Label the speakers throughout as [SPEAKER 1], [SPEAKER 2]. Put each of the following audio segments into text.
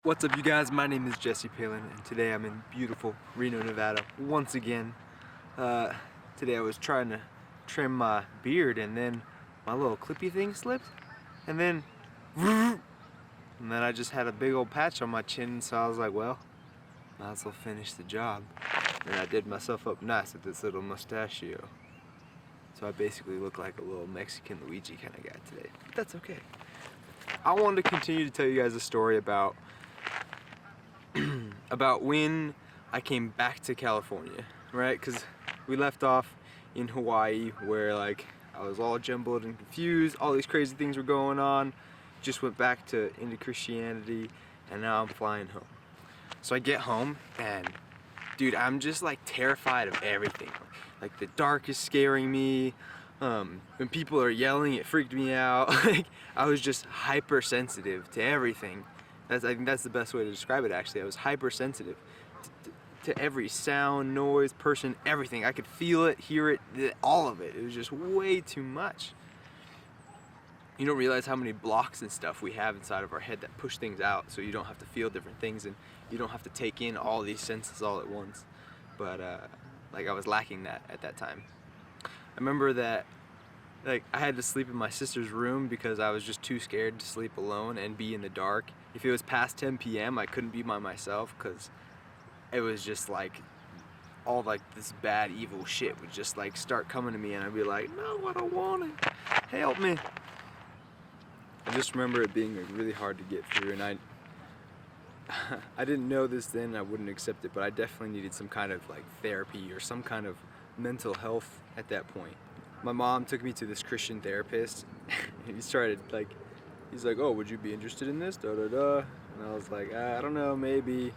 [SPEAKER 1] What's up, you guys? My name is Jesse Palin, and today I'm in beautiful Reno, Nevada once again. Today I was trying to trim my beard, and then my little clippy thing slipped, and then I just had a big old patch on my chin, so I was like, well, might as well finish the job. And I did myself up nice with this little mustachio. So I basically look like a little Mexican Luigi kind of guy today, but that's okay. I wanted to continue to tell you guys a story about when I came back to California, right? Because we left off in Hawaii where like I was all jumbled and confused, all these crazy things were going on, just went back into Christianity, and now I'm flying home. So I get home and dude, I'm just like terrified of everything. Like the dark is scaring me. When people are yelling, it freaked me out. Like I was just hypersensitive to everything. I think that's the best way to describe it, actually. I was hypersensitive to every sound, noise, person, everything. I could feel it, hear it, all of it. It was just way too much. You don't realize how many blocks and stuff we have inside of our head that push things out, so you don't have to feel different things and you don't have to take in all these senses all at once. But like I was lacking that at that time. I remember that like I had to sleep in my sister's room because I was just too scared to sleep alone and be in the dark. If it was past 10 p.m. I couldn't be by myself because it was just like all like this bad evil shit would just like start coming to me, and I'd be like, no, I don't want it, help me. I just remember it being like really hard to get through, and I didn't know this then, I wouldn't accept it, but I definitely needed some kind of like therapy or some kind of mental health at that point. My mom took me to this Christian therapist and he's like, oh, would you be interested in this, da da da, and I was like, I don't know, maybe.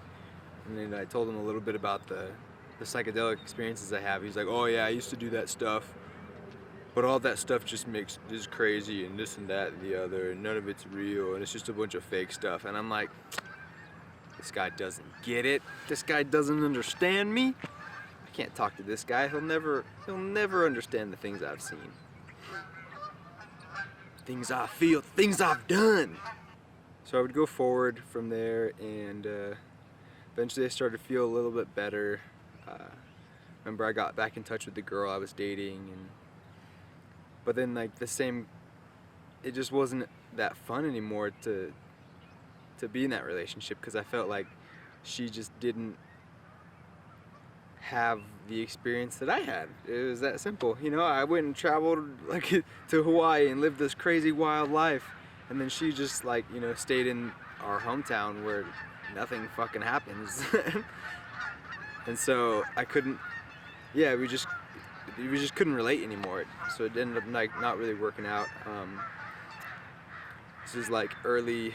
[SPEAKER 1] And then I told him a little bit about the psychedelic experiences I have. He's like, oh yeah, I used to do that stuff, but all that stuff just is crazy and this and that and the other, and none of it's real, and it's just a bunch of fake stuff. And I'm like, this guy doesn't get it. This guy doesn't understand me. I can't talk to this guy. He'll never understand the things I've seen, things I feel, things I've done. So I would go forward from there, and eventually I started to feel a little bit better. Remember, I got back in touch with the girl I was dating, but then like it just wasn't that fun anymore to be in that relationship, because I felt like she just didn't have the experience that I had. It was that simple, you know. I went and traveled like to Hawaii and lived this crazy wild life, and then she just like, you know, stayed in our hometown where nothing fucking happens. And so I couldn't, yeah, we just couldn't relate anymore. So it ended up like not really working out. This is like early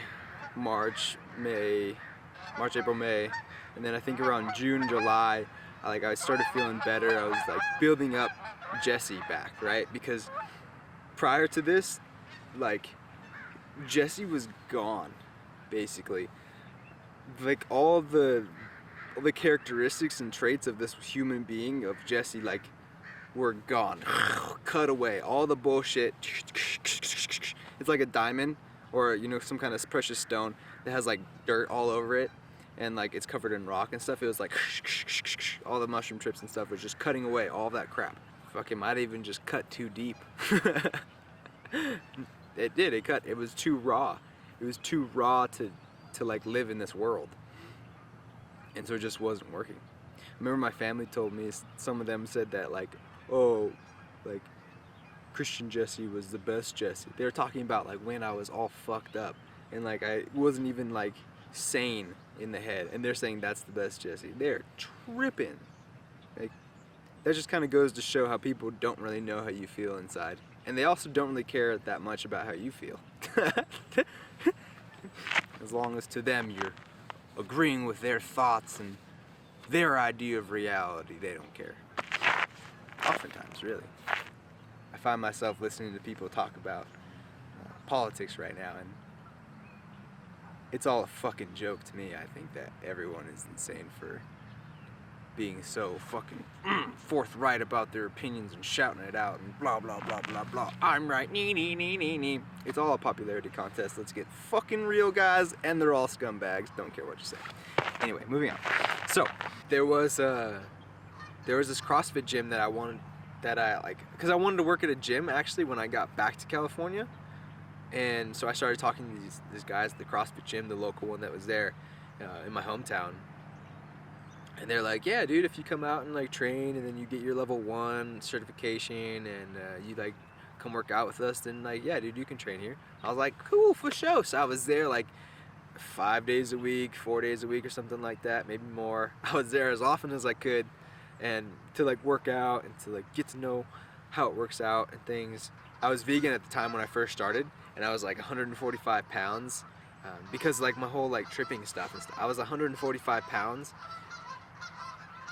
[SPEAKER 1] March, April, May, and then I think around June, July, I started feeling better. I was like building up Jesse back, right? Because prior to this, like Jesse was gone, basically. Like all the characteristics and traits of this human being, of Jesse, like were gone, cut away. All the bullshit. It's like a diamond, or you know, some kind of precious stone that has like dirt all over it, and like it's covered in rock and stuff. It was like all the mushroom trips and stuff was just cutting away all that crap. Fucking might even just cut too deep. It did. It cut. It was too raw. It was too raw to like live in this world, and so it just wasn't working. I remember my family told me, some of them said that like, oh, like Christian Jesse was the best Jesse. They were talking about like when I was all fucked up and like I wasn't even like sane in the head, and they're saying that's the best Jesse. They're tripping. Like that just kind of goes to show how people don't really know how you feel inside, and they also don't really care that much about how you feel. As long as to them you're agreeing with their thoughts and their idea of reality, they don't care. Oftentimes, really. I find myself listening to people talk about politics right now, and it's all a fucking joke to me. I think that everyone is insane for being so fucking forthright about their opinions and shouting it out and blah blah blah blah blah. I'm right, nee nee nee nee nee. It's all a popularity contest. Let's get fucking real, guys, and they're all scumbags. Don't care what you say. Anyway, moving on. So there was this CrossFit gym that I wanted, because I wanted to work at a gym actually when I got back to California, and so I started talking to these guys at the CrossFit gym, the local one that was there in my hometown. And they're like, yeah, dude, if you come out and like train and then you get your level 1 certification and you like come work out with us, then like, yeah, dude, you can train here. I was like, cool, for sure. So I was there like 5 days a week, 4 days a week or something like that, maybe more. I was there as often as I could, and to like work out and to like get to know how it works out and things. I was vegan at the time when I first started, and I was like 145 pounds because like my whole like tripping stuff and stuff. I was 145 pounds.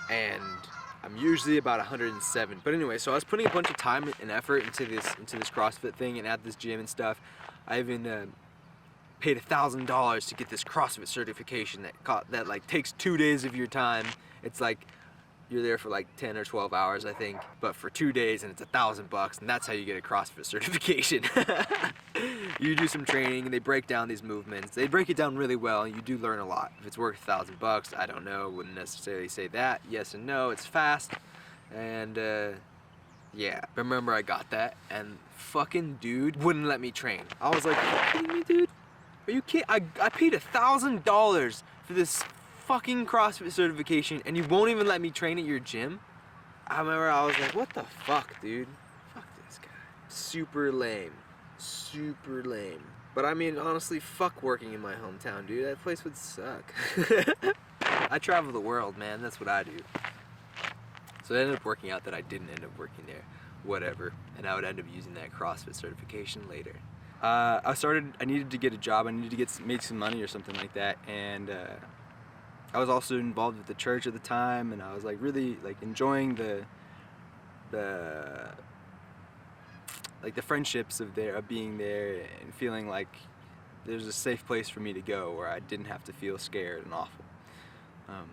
[SPEAKER 1] And I'm usually about 107. But anyway, so I was putting a bunch of time and effort into this CrossFit thing and at this gym and stuff. I even paid $1,000 to get this CrossFit certification that like takes 2 days of your time. It's like you're there for like 10 or 12 hours, I think, but for 2 days, and it's $1,000, and that's how you get a CrossFit certification. You do some training and they break down these movements. They break it down really well, and you do learn a lot. If it's worth $1,000, I don't know, wouldn't necessarily say that. Yes and no, it's fast, and yeah. Remember, I got that, and fucking dude wouldn't let me train. I was like, are you kidding me, dude? Are you kidding? I paid $1,000 for this fucking CrossFit certification, and you won't even let me train at your gym? I remember I was like, what the fuck, dude? Fuck this guy. Super lame. Super lame. But I mean, honestly, fuck working in my hometown, dude. That place would suck. I travel the world, man. That's what I do. So it ended up working out that I didn't end up working there. Whatever. And I would end up using that CrossFit certification later. I needed to get a job. I needed to make some money or something like that. And I was also involved with the church at the time, and I was like really like enjoying the friendships of being there and feeling like there's a safe place for me to go where I didn't have to feel scared and awful. And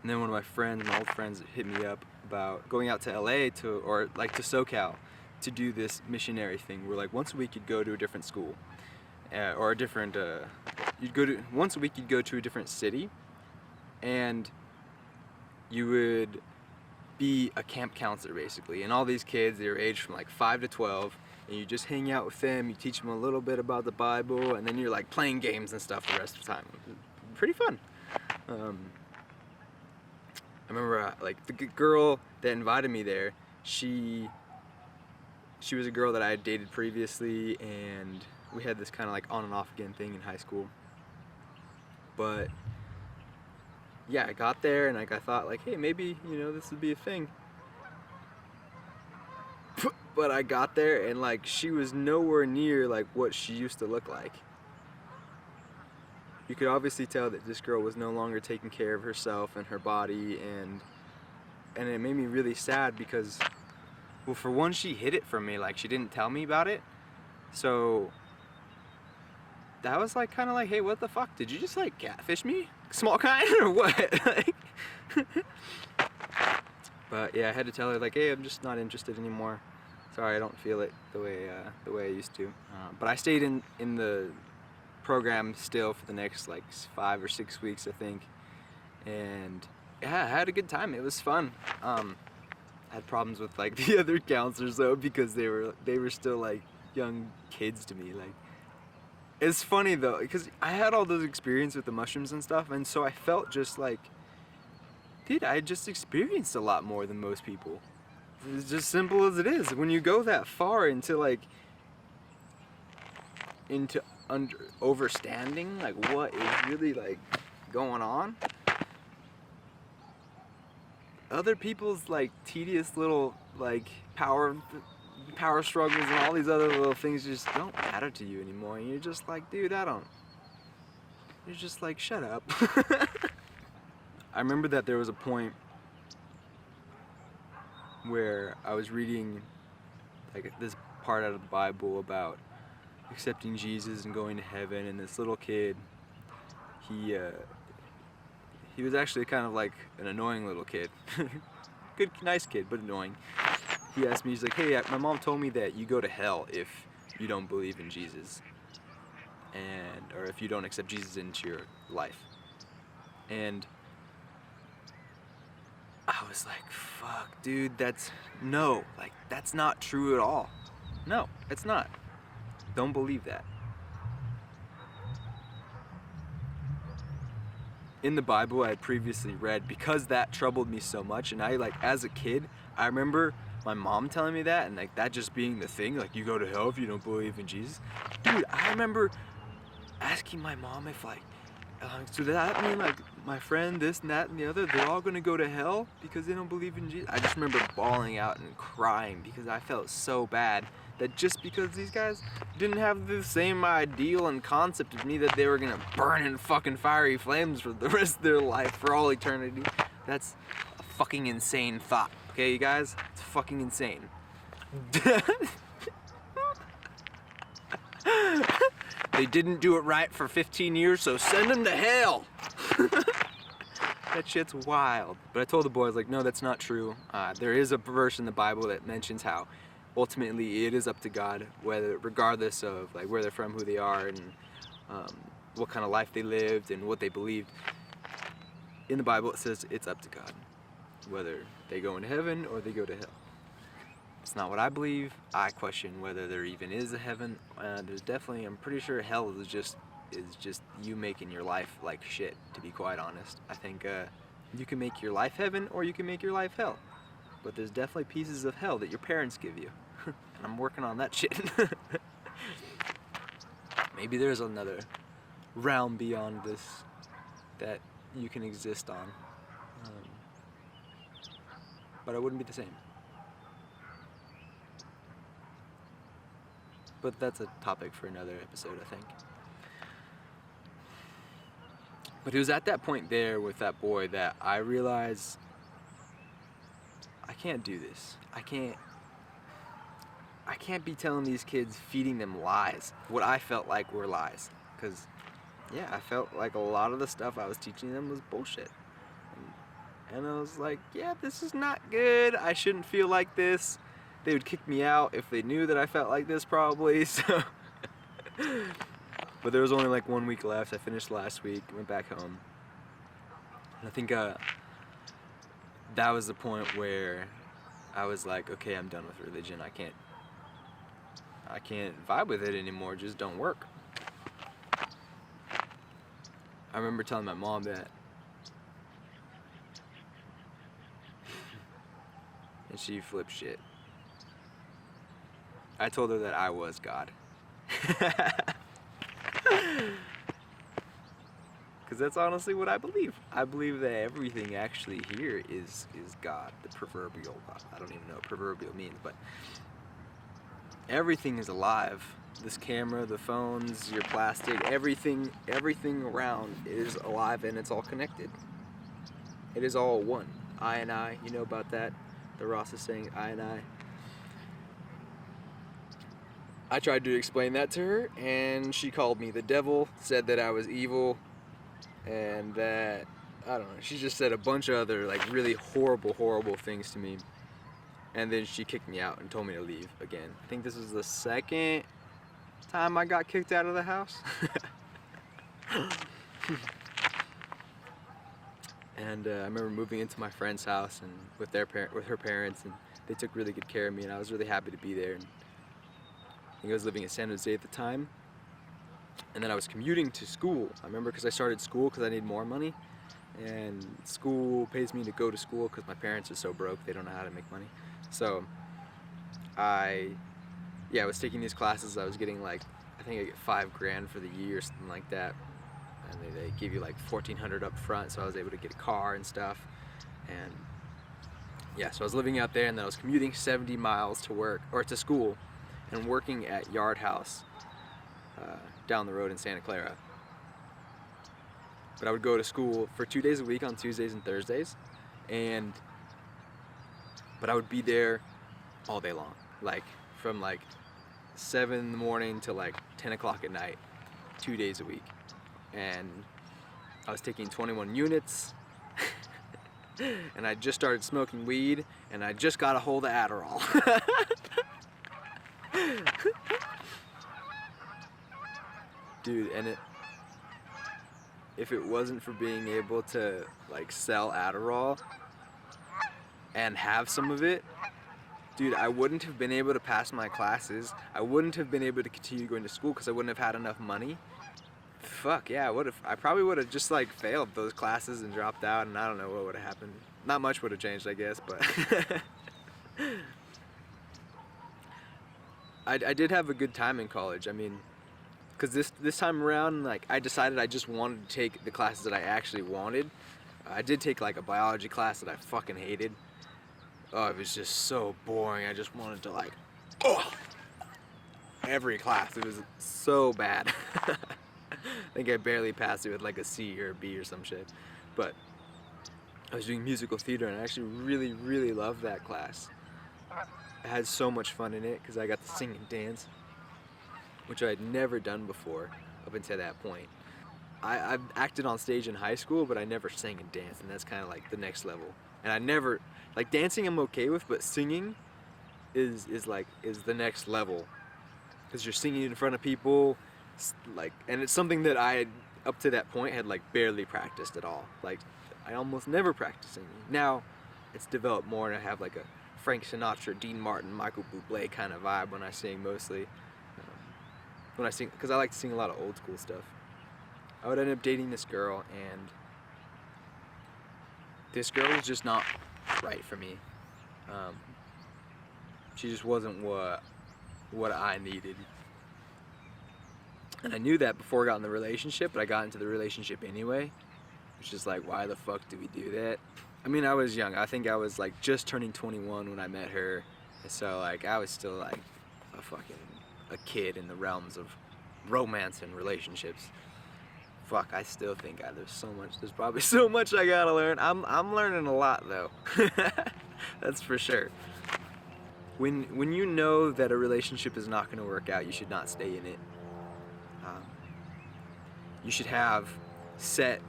[SPEAKER 1] then one of my old friends hit me up about going out to LA to SoCal to do this missionary thing where like once a week you'd go to a different school or a different once a week you'd go to a different city, and you would be a camp counselor basically, and all these kids, they were aged from like 5 to 12, and you just hang out with them, you teach them a little bit about the Bible, and then you're like playing games and stuff the rest of the time. Pretty fun. I remember like the girl that invited me there, she was a girl that I had dated previously, and we had this kind of like on and off again thing in high school. But yeah, I got there and like I thought like, hey, maybe, you know, this would be a thing. But I got there and like she was nowhere near like what she used to look like. You could obviously tell that this girl was no longer taking care of herself and her body, and it made me really sad because, well, for one, she hid it from me, like she didn't tell me about it. So that was like kind of like, hey, what the fuck? Did you just like catfish me? Small kind or what? Like, but yeah, I had to tell her like, hey, I'm just not interested anymore. Sorry, I don't feel it the way I used to. But I stayed in the program still for the next like 5 or 6 weeks, I think. And yeah, I had a good time. It was fun. I had problems with like the other counselors though, because they were still like young kids to me. Like, it's funny though, because I had all those experiences with the mushrooms and stuff, and so I felt just like, dude, I just experienced a lot more than most people. It's just simple as it is. When you go that far into overstanding like what is really like going on, other people's like tedious little like power struggles and all these other little things just don't matter to you anymore, and you're just like, dude, you're just like, shut up. I remember that there was a point where I was reading like this part out of the Bible about accepting Jesus and going to heaven, and this little kid, he he was actually kind of like an annoying little kid. Good, nice kid, but annoying. He asked me, he's like, hey, my mom told me that you go to hell if you don't believe in Jesus, or if you don't accept Jesus into your life. And I was like, fuck, dude, that's not true at all. No, it's not. Don't believe that. In the Bible I had previously read, because that troubled me so much, and I, like, as a kid, I remember my mom telling me that, and like that just being the thing, like, you go to hell if you don't believe in Jesus. Dude, I remember asking my mom if, like, so does that mean, like, my friend, this and that and the other, they're all gonna go to hell because they don't believe in Jesus? I just remember bawling out and crying because I felt so bad that just because these guys didn't have the same ideal and concept as me, that they were gonna burn in fucking fiery flames for the rest of their life, for all eternity. That's a fucking insane thought, okay, you guys? It's fucking insane. They didn't do it right for 15 years, so send them to hell. That shit's wild. But I told the boys, like, no, that's not true. There is a verse in the Bible that mentions how ultimately it is up to God, regardless of, like, where they're from, who they are, and what kind of life they lived and what they believed. In the Bible it says it's up to God, whether they go into heaven or they go to hell. It's not what I believe. I question whether there even is a heaven. There's definitely, I'm pretty sure hell is just you making your life like shit, to be quite honest. I think you can make your life heaven or you can make your life hell. But there's definitely pieces of hell that your parents give you. And I'm working on that shit. Maybe there's another realm beyond this that you can exist on. But it wouldn't be the same. But that's a topic for another episode, I think. But it was at that point there with that boy that I realized I can't do this. I can't be telling these kids, feeding them lies, what I felt like were lies. Because, yeah, I felt like a lot of the stuff I was teaching them was bullshit. And I was like, yeah, this is not good. I shouldn't feel like this. They would kick me out if they knew that I felt like this, probably. So, but there was only like 1 week left. I finished last week, went back home. And I think that was the point where I was like, okay, I'm done with religion. I can't vibe with it anymore. It just don't work. I remember telling my mom that. And she flipped shit. I told her that I was God. Because that's honestly what I believe. I believe that everything actually here is God, the proverbial God. I don't even know what proverbial means, but everything is alive. This camera, the phones, your plastic, everything around is alive, and it's all connected. It is all one. I and I, you know about that? The Ross is saying I and I. I tried to explain that to her, and she called me the devil, said that I was evil, and that, I don't know, she just said a bunch of other, like, really horrible, horrible things to me. And then she kicked me out and told me to leave again. I think this was the second time I got kicked out of the house. And I remember moving into my friend's house and with her parents, and they took really good care of me, and I was really happy to be there. And I think I was living in San Jose at the time, and then I was commuting to school. I remember because I started school because I need more money, and school pays me to go to school because my parents are so broke they don't know how to make money. So I was taking these classes. I was getting, like, I think I get $5,000 for the year, something like that, and they give you like $1,400 up front, so I was able to get a car and stuff. And yeah, so I was living out there, and then I was commuting 70 miles to work, or to school, and working at Yard House down the road in Santa Clara. But I would go to school for 2 days a week on Tuesdays and Thursdays, but I would be there all day long, like from like 7 in the morning to like 10 o'clock at night, 2 days a week. And I was taking 21 units, and I just started smoking weed, and I just got a hold of Adderall. Dude, and if it wasn't for being able to like sell Adderall and have some of it, dude, I wouldn't have been able to pass my classes. I wouldn't have been able to continue going to school because I wouldn't have had enough money. Fuck yeah, I probably would have just like failed those classes and dropped out, and I don't know what would have happened. Not much would have changed, I guess, but I did have a good time in college. I mean, because this time around, like, I decided I just wanted to take the classes that I actually wanted. I did take like a biology class that I fucking hated. Oh, it was just so boring. I just wanted to like, oh, every class. It was so bad. I think I barely passed it with like a C or a B or some shit. But I was doing musical theater, and I actually really, really loved that class. I had so much fun in it because I got to sing and dance, which I had never done before up until that point. I've acted on stage in high school, but I never sang and danced, and that's kind of like the next level. And I never, like, dancing I'm okay with, but singing is the next level, because you're singing in front of people, like, and it's something that I had, up to that point, had like barely practiced at all. Like, I almost never practiced singing. Now it's developed more, and I have like a Frank Sinatra, Dean Martin, Michael Bublé kind of vibe when I sing, mostly. When I sing, because I like to sing a lot of old school stuff. I would end up dating this girl, and this girl was just not right for me. She just wasn't what I needed. And I knew that before I got in the relationship, but I got into the relationship anyway. It's just like, why the fuck do we do that? I mean, I was young. I think I was like just turning 21 when I met her. And so like, I was still like a kid in the realms of romance and relationships. Fuck, I still think there's probably so much I gotta learn. I'm learning a lot though. That's for sure. When you know that a relationship is not gonna work out, you should not stay in it. You should have set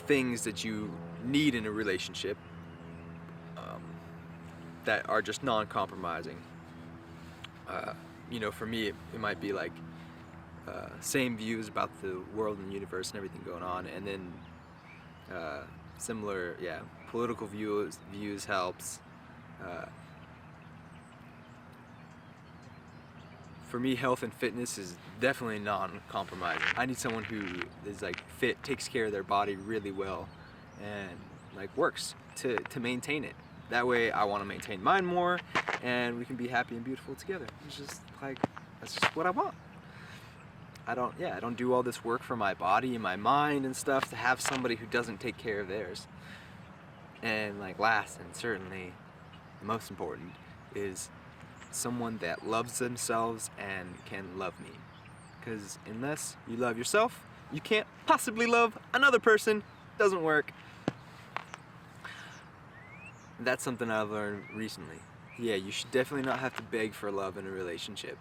[SPEAKER 1] things that you need in a relationship that are just non-compromising. You know, for me, it might be like same views about the world and universe and everything going on, and then similar, political views helps. For me, health and fitness is definitely non-compromising. I need someone who is like fit, takes care of their body really well, and like works to maintain it. That way I want to maintain mine more, and we can be happy and beautiful together. It's just like, that's just what I want. I don't do all this work for my body and my mind and stuff to have somebody who doesn't take care of theirs. And like, last and certainly the most important is someone that loves themselves and can love me. Because unless you love yourself, you can't possibly love another person. Doesn't work. That's something I've learned recently. Yeah, you should definitely not have to beg for love in a relationship,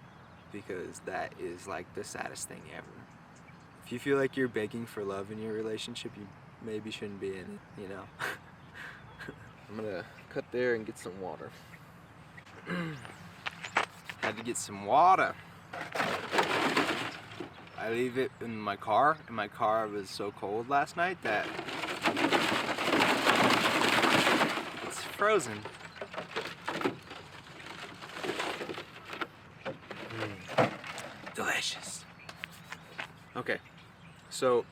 [SPEAKER 1] because that is like the saddest thing ever. If you feel like you're begging for love in your relationship, you maybe shouldn't be in it, you know? I'm gonna cut there and get some water. Had to get some water. I leave it in my car, and my car was so cold last night that it's frozen. Delicious. Okay, so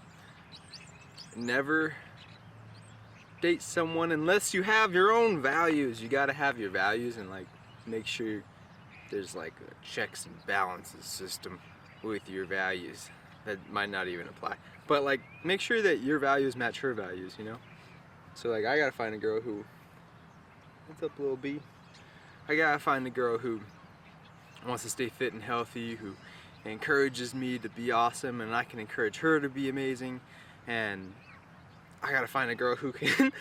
[SPEAKER 1] never date someone unless you have your own values. You gotta have your values, and like make sure there's like a checks and balances system with your values. That might not even apply, but like make sure that your values match her values, you know? So like, I gotta find a girl who, what's up, little B? I gotta find a girl who wants to stay fit and healthy, who encourages me to be awesome, and I can encourage her to be amazing. And I gotta find a girl who can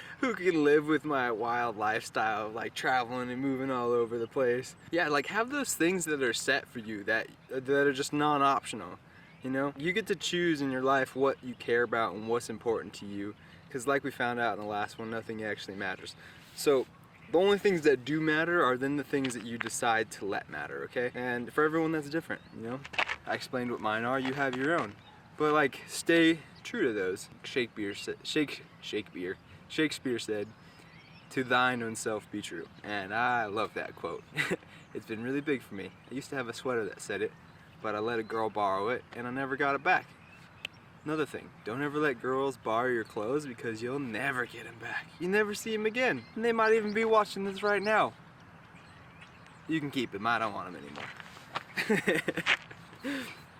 [SPEAKER 1] live with my wild lifestyle of like traveling and moving all over the place. Yeah, like have those things that are set for you, that are just non-optional. You know, you get to choose in your life what you care about and what's important to you, because like we found out in the last one, nothing actually matters. So the only things that do matter are then the things that you decide to let matter, okay? And for everyone that's different, you know? I explained what mine are, you have your own. But like, stay true to those. Shakespeare said, "To thine own self be true." And I love that quote. It's been really big for me. I used to have a sweater that said it, but I let a girl borrow it and I never got it back. Another thing, don't ever let girls borrow your clothes because you'll never get them back. You never see them again. And they might even be watching this right now. You can keep them, I don't want them anymore.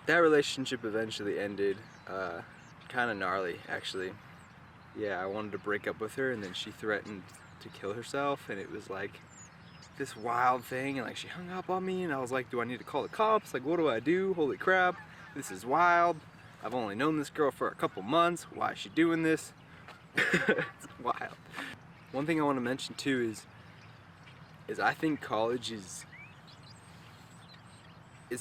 [SPEAKER 1] That relationship eventually ended, kind of gnarly actually. Yeah, I wanted to break up with her and then she threatened to kill herself, and it was like this wild thing, and like she hung up on me and I was like, do I need to call the cops? Like, what do I do? Holy crap, this is wild. I've only known this girl for a couple months. Why is she doing this? It's wild. One thing I want to mention too is I think college is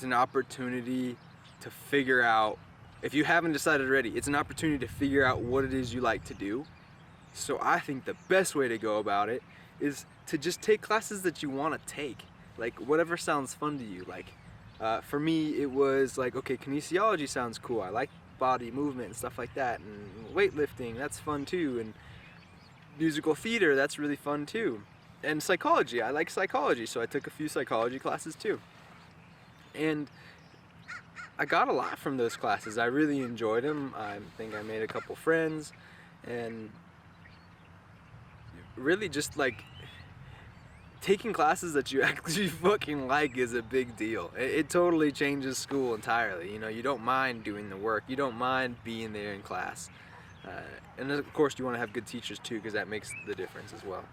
[SPEAKER 1] an opportunity to figure out, if you haven't decided already, it's an opportunity to figure out what it is you like to do. So I think the best way to go about it is to just take classes that you want to take, like whatever sounds fun to you. Like for me, it was like, okay, kinesiology sounds cool. I like body movement and stuff like that, and weightlifting, that's fun too, and musical theater, that's really fun too. And psychology, I like psychology, so I took a few psychology classes too. And I got a lot from those classes. I really enjoyed them. I think I made a couple friends, and really just like taking classes that you actually fucking like is a big deal. It totally changes school entirely. You know, you don't mind doing the work. You don't mind being there in class. And of course you want to have good teachers too, because that makes the difference as well.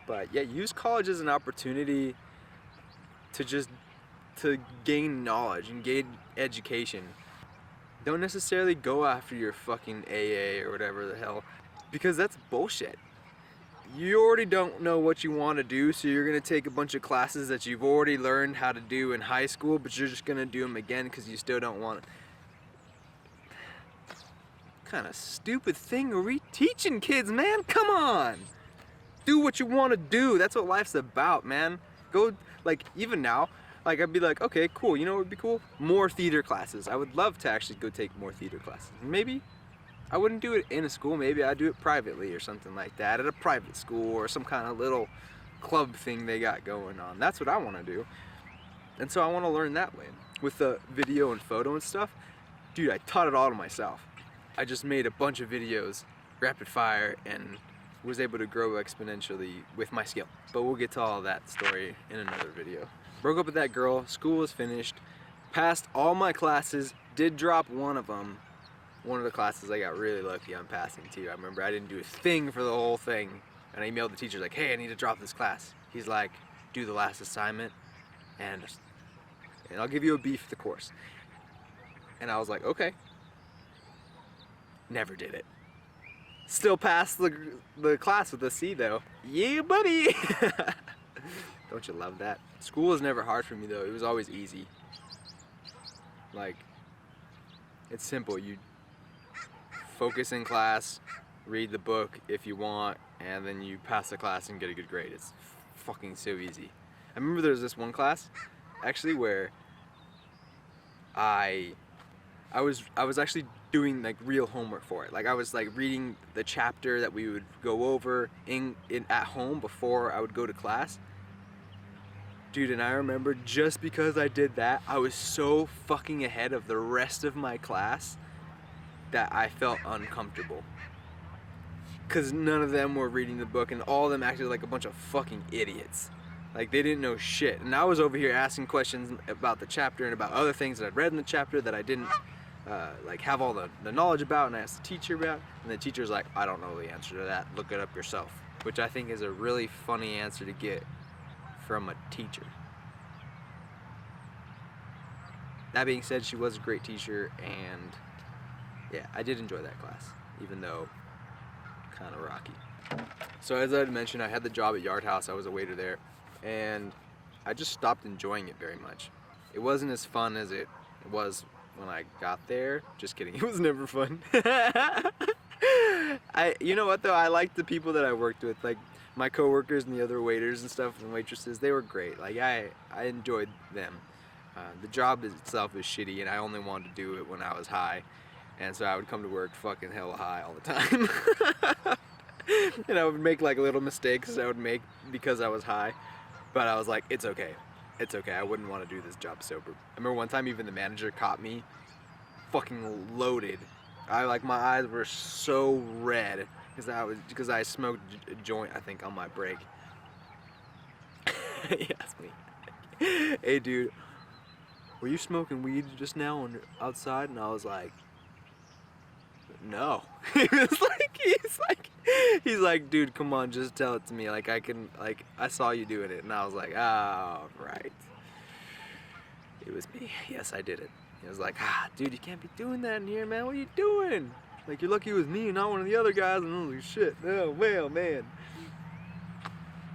[SPEAKER 1] But yeah, use college as an opportunity to gain knowledge and gain education. Don't necessarily go after your fucking AA or whatever the hell, because that's bullshit. You already don't know what you want to do, so you're going to take a bunch of classes that you've already learned how to do in high school, but you're just going to do them again because you still don't want it. What kind of stupid thing are we teaching kids, man? Come on! Do what you want to do. That's what life's about, man. Go, like, even now, like, I'd be like, okay, cool, you know what would be cool? More theater classes. I would love to actually go take more theater classes. Maybe I wouldn't do it in a school, maybe I'd do it privately or something like that, at a private school or some kind of little club thing they got going on. That's what I want to do. And so I want to learn that way. With the video and photo and stuff, dude, I taught it all to myself. I just made a bunch of videos, rapid fire, and was able to grow exponentially with my skill. But we'll get to all of that story in another video. Broke up with that girl, school was finished, passed all my classes, did drop one of them. One of the classes I got really lucky on passing too. I remember I didn't do a thing for the whole thing, and I emailed the teacher like, hey, I need to drop this class. He's like, do the last assignment and I'll give you a B for the course. And I was like, okay. Never did it. Still passed the class with a C though. Yeah, buddy. Don't you love that? School was never hard for me though. It was always easy. Like, it's simple. You focus in class, read the book if you want, and then you pass the class and get a good grade. It's fucking so easy. I remember there was this one class actually where I was actually doing like real homework for it. Like I was like reading the chapter that we would go over at home before I would go to class. Dude, and I remember just because I did that, I was so fucking ahead of the rest of my class that I felt uncomfortable. Cause none of them were reading the book and all of them acted like a bunch of fucking idiots. Like they didn't know shit. And I was over here asking questions about the chapter and about other things that I'd read in the chapter that I didn't like have all the knowledge about, and I asked the teacher about, and the teacher's like, I don't know the answer to that, look it up yourself. Which I think is a really funny answer to get from a teacher. That being said, she was a great teacher, and yeah, I did enjoy that class, even though kind of rocky. So as I had mentioned, I had the job at Yard House. I was a waiter there, and I just stopped enjoying it very much. It wasn't as fun as it was when I got there. Just kidding, it was never fun. You know what though, I liked the people that I worked with, like my coworkers and the other waiters and stuff and waitresses. They were great. Like I enjoyed them. The job itself is shitty, and I only wanted to do it when I was high, and so I would come to work fucking hella high all the time. And I would make like little mistakes I would make because I was high, but I was like, it's okay, it's okay. I wouldn't want to do this job sober. I remember one time even the manager caught me fucking loaded. My eyes were so red because I smoked a joint, I think, on my break. He asked me, hey dude, were you smoking weed just now outside? And I was like, no. He's like, dude, come on, just tell it to me. Like I saw you doing it. And I was like, oh, right. It was me. Yes, I did it. He was like, dude, you can't be doing that in here, man. What are you doing? Like, you're lucky it was me and not one of the other guys. And I was like, shit, oh, well, man.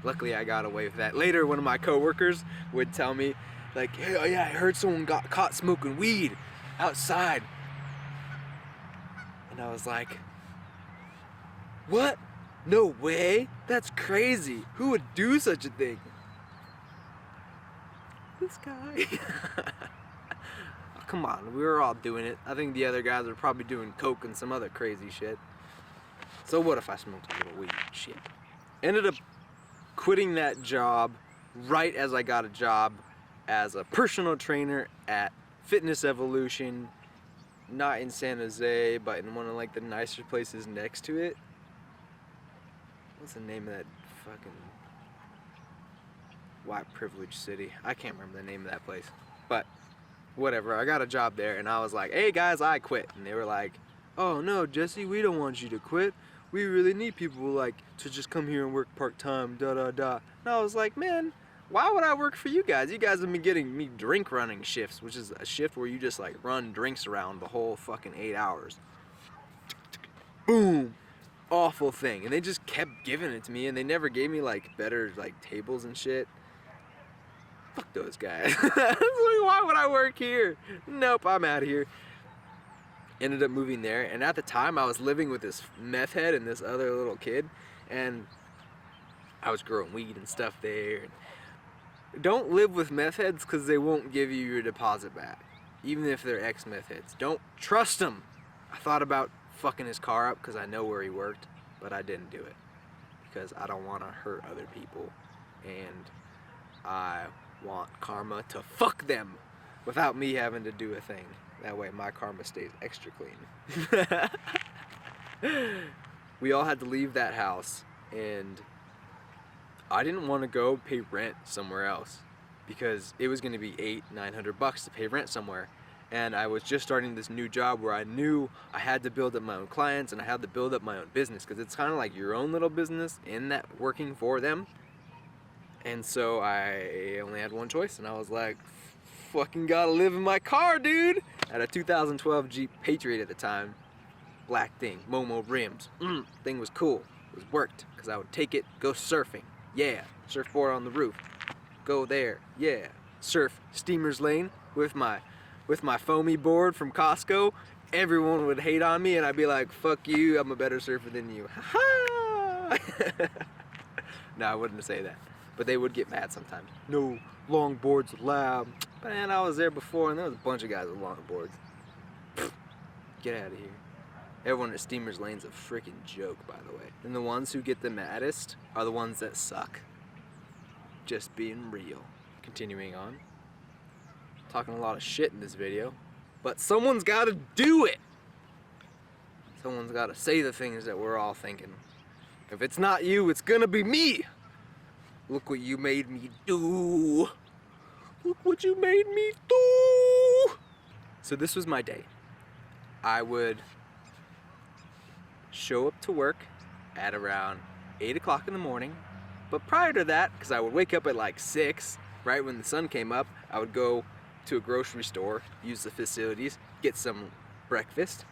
[SPEAKER 1] Luckily, I got away with that. Later, one of my coworkers would tell me, like, hey, oh yeah, I heard someone got caught smoking weed outside. And I was like, what? No way? That's crazy. Who would do such a thing? This guy. Oh, come on, we were all doing it. I think the other guys were probably doing coke and some other crazy shit. So what if I smoked a little weed? Shit. Ended up quitting that job right as I got a job as a personal trainer at Fitness Evolution, not in San Jose, but in one of like the nicer places next to it. What's the name of that fucking white privilege city? I can't remember the name of that place, but whatever. I got a job there, and I was like, hey guys, I quit. And they were like, oh no, Jesse, we don't want you to quit. We really need people like to just come here and work part-time, da da da. And I was like, man, why would I work for you guys? You guys have been getting me drink running shifts, which is a shift where you just like run drinks around the whole fucking 8 hours. Boom. Awful thing. And they just kept giving it to me, and they never gave me like better like tables and shit. Fuck those guys. Why would I work here? Nope, I'm out of here. Ended up moving there, and at the time I was living with this meth head and this other little kid, and I was growing weed and stuff there. Don't live with meth heads because they won't give you your deposit back, even if they're ex-meth heads. Don't trust them. I thought about fucking his car up because I know where he worked, but I didn't do it because I don't want to hurt other people, and I want karma to fuck them without me having to do a thing. That way my karma stays extra clean. We all had to leave that house, and I didn't want to go pay rent somewhere else because it was going to be $800-900 to pay rent somewhere. And I was just starting this new job where I knew I had to build up my own clients and I had to build up my own business, because it's kind of like your own little business in that working for them. And so I only had one choice, and I was like, fucking gotta live in my car, dude. I had a 2012 Jeep Patriot at the time, black thing, Momo rims. Thing was cool. It was worked because I would take it, go surfing. Yeah, surfboard on the roof. Go there. Yeah, surf Steamer's Lane with my foamy board from Costco. Everyone would hate on me, and I'd be like, fuck you, I'm a better surfer than you. Ha-ha! No, I wouldn't say that. But they would get mad sometimes. No long boards allowed. But man, I was there before, and there was a bunch of guys with long boards. Get out of here. Everyone at Steamer's Lane's a freaking joke, by the way. And the ones who get the maddest are the ones that suck. Just being real. Continuing on. Talking a lot of shit in this video. But someone's gotta do it! Someone's gotta say the things that we're all thinking. If it's not you, it's gonna be me! Look what you made me do! Look what you made me do! So this was my day. I would show up to work at around 8 o'clock in the morning. But prior to that, because I would wake up at like 6, right when the sun came up, I would go to a grocery store, use the facilities, get some breakfast,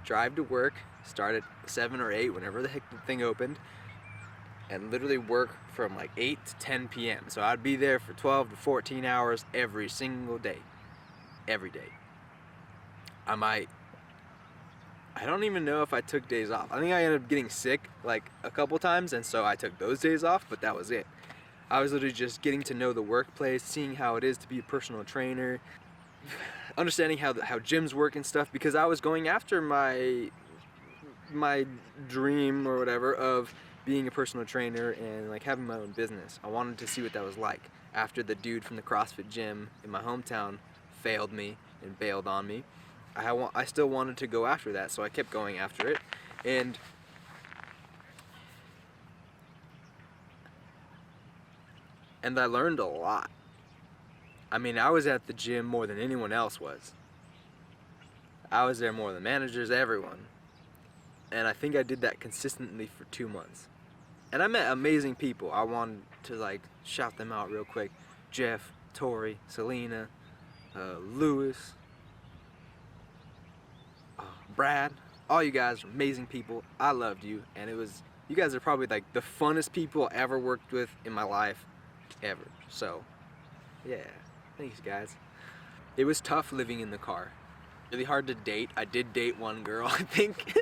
[SPEAKER 1] drive to work, start at 7 or 8, whenever the heck the thing opened, and literally work from like 8 to 10 p.m. So I'd be there for 12 to 14 hours every single day. Every day. I don't even know if I took days off. I think I ended up getting sick like a couple times, and so I took those days off, but that was it. I was literally just getting to know the workplace, seeing how it is to be a personal trainer, understanding how gyms work and stuff, because I was going after my dream or whatever of being a personal trainer and like having my own business. I wanted to see what that was like after the dude from the CrossFit gym in my hometown failed me and bailed on me. I still wanted to go after that, so I kept going after it, and I learned a lot. I mean, I was at the gym more than anyone else was. I was there more than managers, everyone. And I think I did that consistently for 2 months. And I met amazing people. I wanted to like shout them out real quick. Jeff, Tori, Selena, Lewis, Brad, all you guys are amazing people. I loved you, and you guys are probably like the funnest people I ever worked with in my life, ever. So, yeah, thanks guys. It was tough living in the car. Really hard to date. I did date one girl, I think.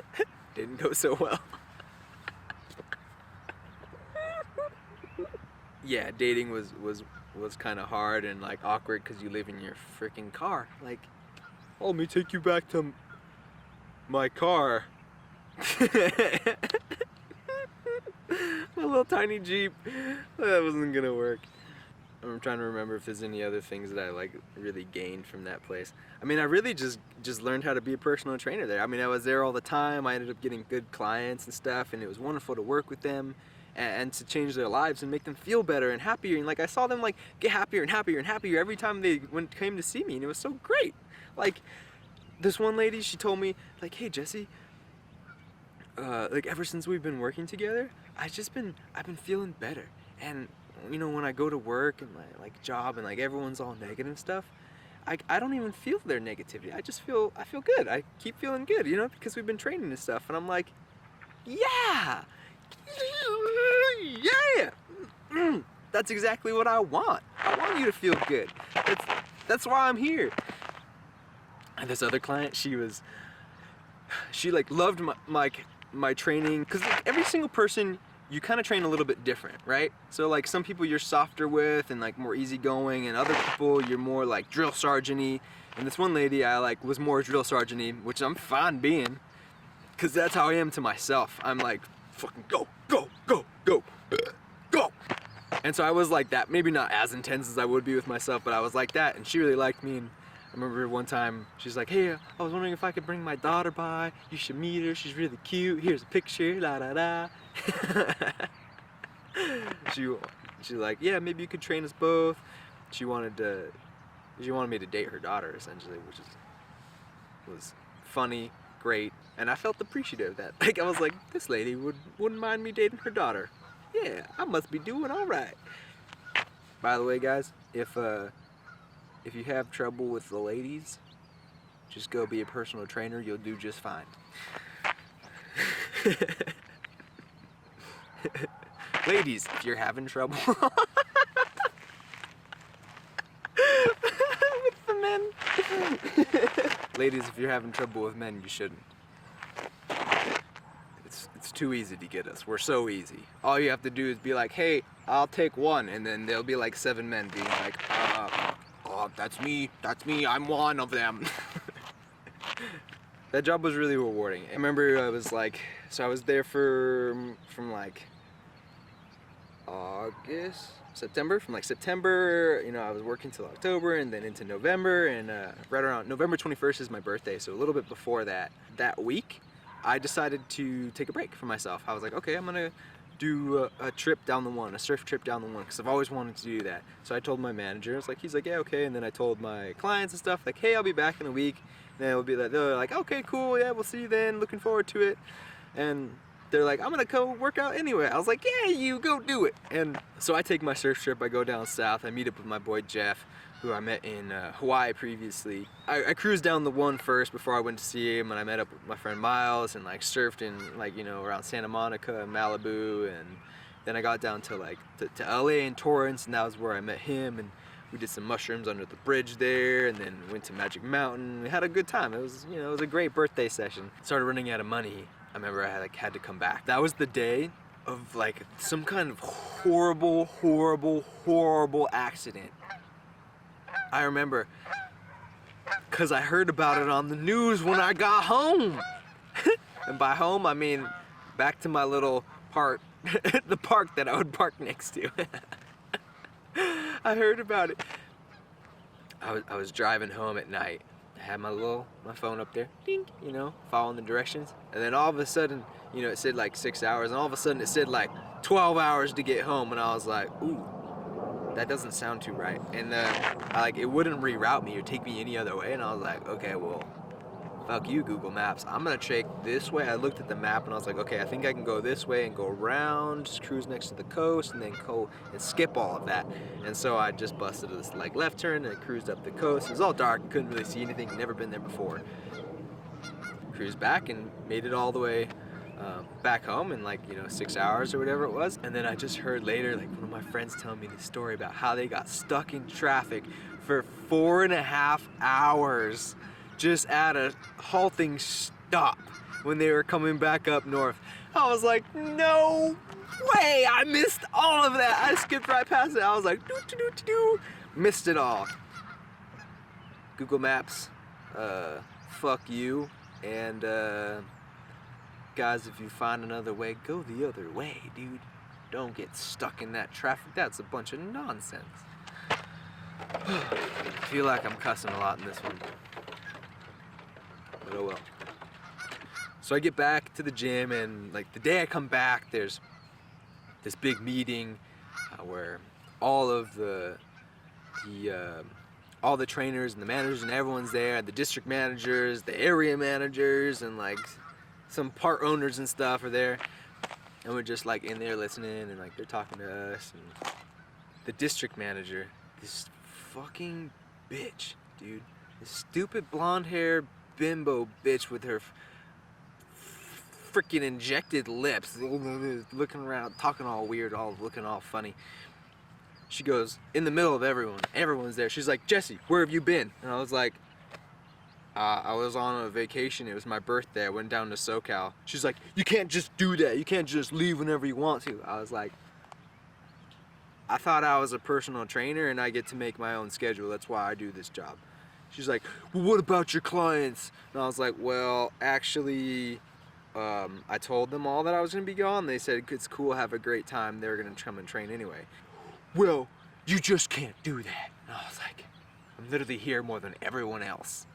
[SPEAKER 1] Didn't go so well. Yeah, dating was kind of hard and like awkward because you live in your freaking car. Like, oh, let me take you back to my car. My little tiny Jeep. That wasn't gonna work. I'm trying to remember if there's any other things that I like really gained from that place. I mean, I really just learned how to be a personal trainer there. I mean, I was there all the time. I ended up getting good clients and stuff, and it was wonderful to work with them and to change their lives and make them feel better and happier. And like I saw them like get happier and happier and happier every time they came to see me, and it was so great. Like, this one lady, she told me, like, hey Jesse, like ever since we've been working together, I've been feeling better. And you know, when I go to work and my like job and like everyone's all negative and stuff, I don't even feel their negativity. I feel good. I keep feeling good, you know, because we've been training and stuff. And I'm like, yeah, that's exactly what I want. I want you to feel good. That's why I'm here. And this other client, she like loved my training, because like, every single person you kind of train a little bit different, right? So like some people you're softer with and like more easygoing, and other people you're more like drill sergeant-y. And this one lady I like was more drill sergeant-y, which I'm fine being, because that's how I am to myself. I'm like, fucking go, go, go, go, go. And so I was like that, maybe not as intense as I would be with myself, but I was like that, and she really liked me. And I remember one time, she's like, hey, I was wondering if I could bring my daughter by. You should meet her, she's really cute. Here's a picture, la da da. She's like, yeah, maybe you could train us both. She wanted me to date her daughter, essentially, which was funny, great, and I felt appreciative of that. Like, I was like, this lady wouldn't mind me dating her daughter. Yeah, I must be doing all right. By the way, guys, if you have trouble with the ladies, just go be a personal trainer. You'll do just fine. Ladies, if you're having trouble with the men. Ladies, if you're having trouble with men, you shouldn't. It's too easy to get us. We're so easy. All you have to do is be like, hey, I'll take one, and then there'll be like 7 men being like, oh, that's me, I'm one of them. That job was really rewarding. I remember I was there from like September, you know, I was working till October and then into November, and right around November 21st is my birthday, so a little bit before that week, I decided to take a break for myself. I was like, okay, I'm gonna do a trip down the one, a surf trip down the one, because I've always wanted to do that. So I told my manager, he's like, yeah, okay, and then I told my clients and stuff, like, hey, I'll be back in a week. And then they're like, okay, cool, yeah, we'll see you then, looking forward to it. And they're like, I'm gonna go work out anyway. I was like, yeah, you go do it. And so I take my surf trip, I go down south, I meet up with my boy Jeff, who I met in Hawaii previously. I cruised down the one first before I went to see him, and I met up with my friend Miles and like surfed in like, you know, around Santa Monica and Malibu, and then I got down to like to LA and Torrance, and that was where I met him. And We did some mushrooms under the bridge there, and then went to Magic Mountain. We had a good time. It was, it was a great birthday session. Started running out of money. I remember I had to come back. That was the day of like some kind of horrible accident. I remember, cause I heard about it on the news when I got home. And by home, I mean back to my little park, the park that I would park next to. I heard about it. I was driving home at night. I had my phone up there, ding, following the directions. And then all of a sudden, it said like 6 hours, and all of a sudden it said like 12 hours to get home. And I was like, ooh, that doesn't sound too right. And it wouldn't reroute me or take me any other way. And I was like, okay, well, fuck you, Google Maps. I'm gonna take this way. I looked at the map and I was like, okay, I think I can go this way and go around, just cruise next to the coast, and then go and skip all of that. And so I just busted this like left turn and cruised up the coast. It was all dark, couldn't really see anything, never been there before. Cruised back and made it all the way back home in 6 hours or whatever it was. And then I just heard later, like one of my friends telling me this story about how they got stuck in traffic for 4.5 hours. Just at a halting stop when they were coming back up north. I was like, no way, I missed all of that. I skipped right past it. I was like, missed it all. Google Maps, fuck you. And guys, if you find another way, go the other way, dude. Don't get stuck in that traffic. That's a bunch of nonsense. I feel like I'm cussing a lot in this one. But oh well. So I get back to the gym, and like the day I come back, there's this big meeting where all of all the trainers and the managers and everyone's there, the district managers, the area managers, and like some part owners and stuff are there. And we're just like in there listening, and like they're talking to us. And the district manager, this fucking bitch, dude, this stupid blonde hair bimbo bitch with her freaking injected lips, looking around, talking all weird, looking all funny. She goes, in the middle of everyone's there, she's like, Jesse, where have you been? And I was like, I was on a vacation, it was my birthday, I went down to SoCal. She's like, you can't just do that, you can't just leave whenever you want to. I was like, I thought I was a personal trainer and I get to make my own schedule, that's why I do this job. She's like, well, what about your clients? And I was like, well, actually, I told them all that I was going to be gone. They said, it's cool, have a great time. They were going to come and train anyway. Well, you just can't do that. And I was like, I'm literally here more than everyone else.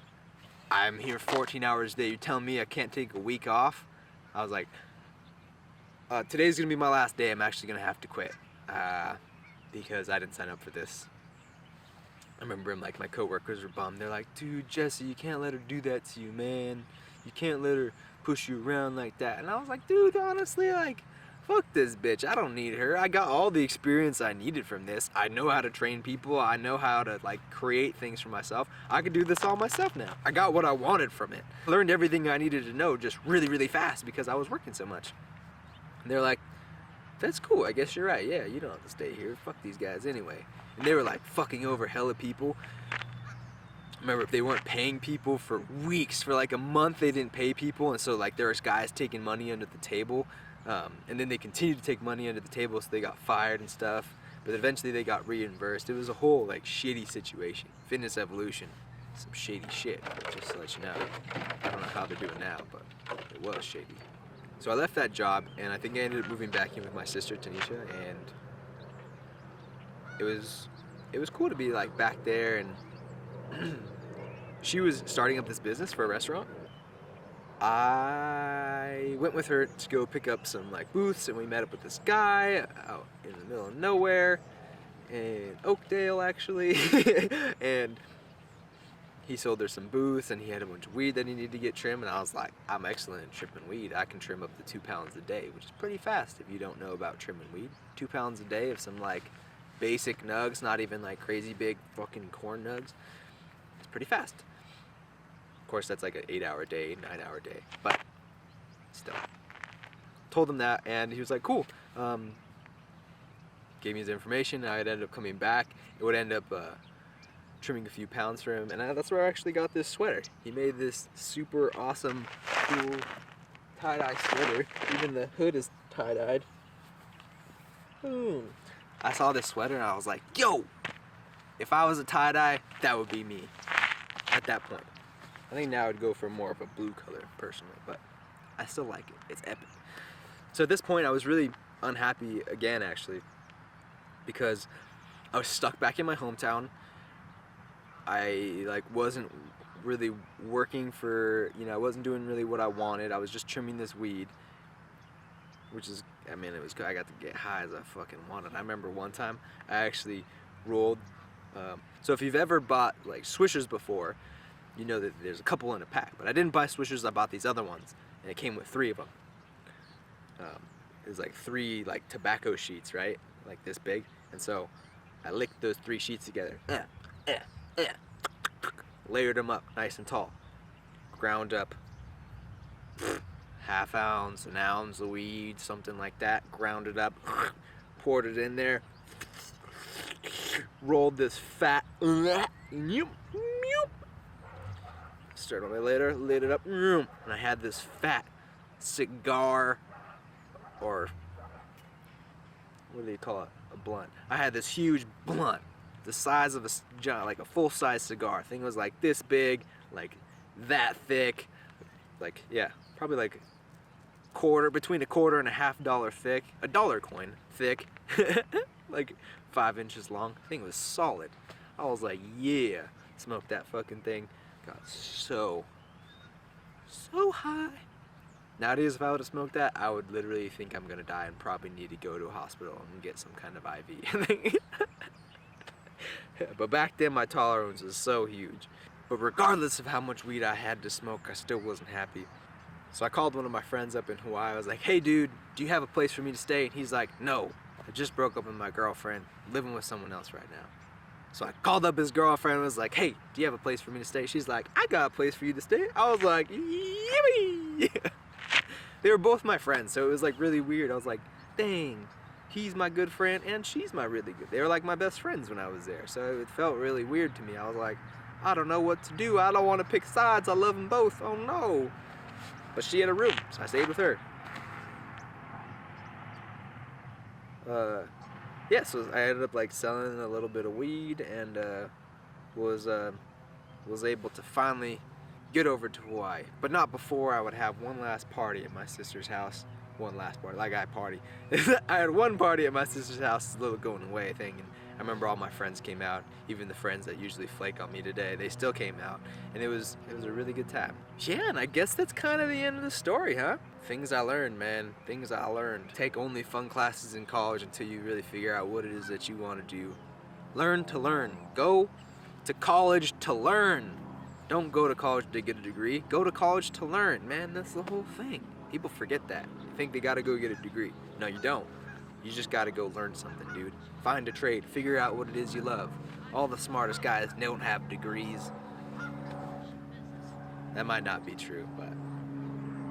[SPEAKER 1] I'm here 14 hours a day. You're telling me I can't take a week off? I was like, today's going to be my last day. I'm actually going to have to quit because I didn't sign up for this. I remember like my coworkers were bummed. They're like, dude, Jesse, you can't let her do that to you, man. You can't let her push you around like that. And I was like, dude, honestly, like, fuck this bitch. I don't need her. I got all the experience I needed from this. I know how to train people. I know how to like create things for myself. I could do this all myself now. I got what I wanted from it. I learned everything I needed to know just really fast because I was working so much. And they're like, that's cool. I guess you're right. Yeah, you don't have to stay here. Fuck these guys anyway. And they were like fucking over hella people. Remember, if they weren't paying people for weeks, for like a month they didn't pay people, and so like there was guys taking money under the table, and then they continued to take money under the table, so they got fired and stuff, but eventually they got reimbursed. It was a whole like shitty situation. Fitness Evolution, some shady shit, just to let you know. I don't know how they're doing now, but it was shady. So I left that job, and I think I ended up moving back in with my sister Tanisha, and it was cool to be like back there. And she was starting up this business for a restaurant. I went with her to go pick up some like booths, and we met up with this guy out in the middle of nowhere in Oakdale actually. And he sold her some booths, and he had a bunch of weed that he needed to get trimmed, and I was like, I'm excellent at trimming weed. I can trim up to 2 pounds a day, which is pretty fast if you don't know about trimming weed. 2 pounds a day of some like basic nugs, not even like crazy big fucking corn nugs. It's pretty fast. Of course, that's like an 8-hour day, 9-hour day, but still. Told him that, and he was like, cool. Can gave me his information, and I'd end up coming back. It would end up trimming a few pounds for him, and that's where I actually got this sweater. He made this super awesome, cool tie-dye sweater. Even the hood is tie-dyed. Boom. I saw this sweater and I was like, yo, if I was a tie-dye, that would be me at that point. I think now I'd go for more of a blue color personally, but I still like it. It's epic. So at this point I was really unhappy again, actually, because I was stuck back in my hometown. I wasn't really working for, I wasn't doing really what I wanted. I was just trimming this weed, which is, it was good. I got to get high as I fucking wanted. I remember one time I actually rolled, so if you've ever bought like Swishers before, you know that there's a couple in a pack, but I didn't buy Swishers, I bought these other ones, and it came with 3 of them. It was like 3 like tobacco sheets, right? Like this big, and so I licked those 3 sheets together, layered them up nice and tall, ground up ½ ounce, 1 ounce of weed, something like that, ground it up, poured it in there, rolled this fat, started on my lighter, lit it up, and I had this fat cigar, or what do you call it, a blunt. I had this huge blunt, the size of like a full-size cigar. Thing was like this big, like that thick, like, yeah, probably like between a quarter and $1/2 thick, a dollar coin thick, like 5 inches long. Thing was solid. I was like, yeah, smoked that fucking thing. Got so high. Nowadays, if I would have smoked that, I would literally think I'm gonna die and probably need to go to a hospital and get some kind of IV. But back then, my tolerance was so huge. But regardless of how much weed I had to smoke, I still wasn't happy. So I called one of my friends up in Hawaii. I was like, hey dude, do you have a place for me to stay? And he's like, no, I just broke up with my girlfriend, living with someone else right now. So I called up his girlfriend and was like, hey, do you have a place for me to stay? She's like, I got a place for you to stay. I was like, yippee! They were both my friends, so it was like really weird. I was like, dang, he's my good friend and she's my really good. They were like my best friends when I was there, so it felt really weird to me. I was like, I don't know what to do. I don't want to pick sides. I love them both. Oh no. But she had a room, so I stayed with her. Yeah, so I ended up like selling a little bit of weed and was able to finally get over to Hawaii, but not before I would have one last party at my sister's house. One last party, like I party. I had one party at my sister's house, a little going away thing, and I remember all my friends came out, even the friends that usually flake on me today, they still came out, and it was a really good time. Yeah, and I guess that's kind of the end of the story, huh? Things I learned, man, things I learned. Take only fun classes in college until you really figure out what it is that you want to do. Learn to learn. Go to college to learn. Don't go to college to get a degree. Go to college to learn, man. That's the whole thing. People forget that. They think they gotta go get a degree. No, you don't. You just gotta go learn something, dude. Find a trade. Figure out what it is you love. All the smartest guys don't have degrees. That might not be true, but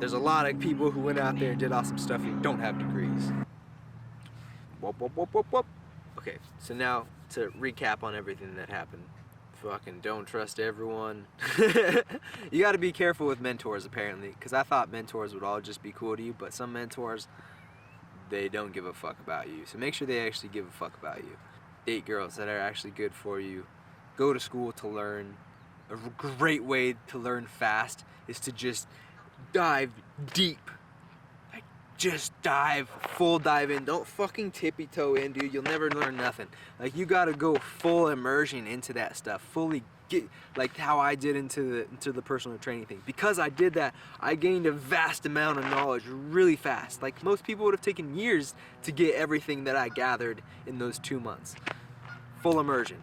[SPEAKER 1] there's a lot of people who went out there and did awesome stuff who don't have degrees. Whoop, whoop, whoop, whoop, whoop. Okay, so now to recap on everything that happened. Fucking don't trust everyone. You gotta be careful with mentors, apparently, because I thought mentors would all just be cool to you, but some mentors, they don't give a fuck about you. So make sure they actually give a fuck about you. Date girls that are actually good for you. Go to school to learn. A great way to learn fast is to just dive deep. Like, just full dive in. Don't fucking tippy toe in, dude. You'll never learn nothing. Like, you gotta go full immersion into that stuff. Fully get, like how I did into the personal training thing. Because I did that, I gained a vast amount of knowledge really fast. Like, most people would have taken years to get everything that I gathered in those 2 months. Full immersion.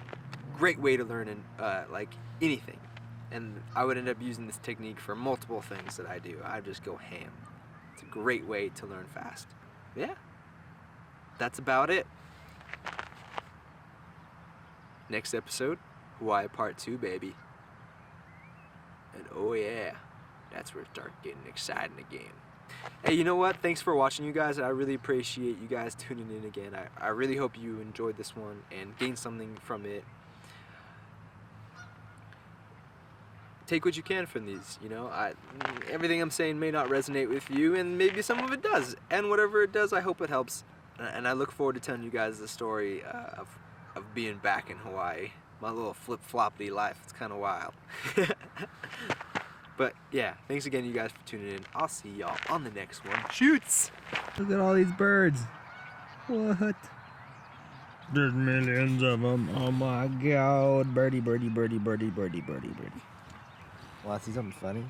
[SPEAKER 1] Great way to learn like anything. And I would end up using this technique for multiple things that I do. I just go ham. It's a great way to learn fast. Yeah. That's about it. Next episode, Hawaii Part 2, baby. And oh yeah, that's where it starts getting exciting again. Hey, you know what? Thanks for watching, you guys. I really appreciate you guys tuning in again. I really hope you enjoyed this one and gained something from it. Take what you can from these, you know. Everything I'm saying may not resonate with you, and maybe some of it does. And whatever it does, I hope it helps. And I look forward to telling you guys the story of being back in Hawaii. My little flip-floppity life. It's kind of wild. But yeah, thanks again, you guys, for tuning in. I'll see y'all on the next one. Shoots!
[SPEAKER 2] Look at all these birds. What? There's millions of them. Oh my god. Birdie, birdie, birdie, birdie, birdie, birdie, birdie. Want to see something funny?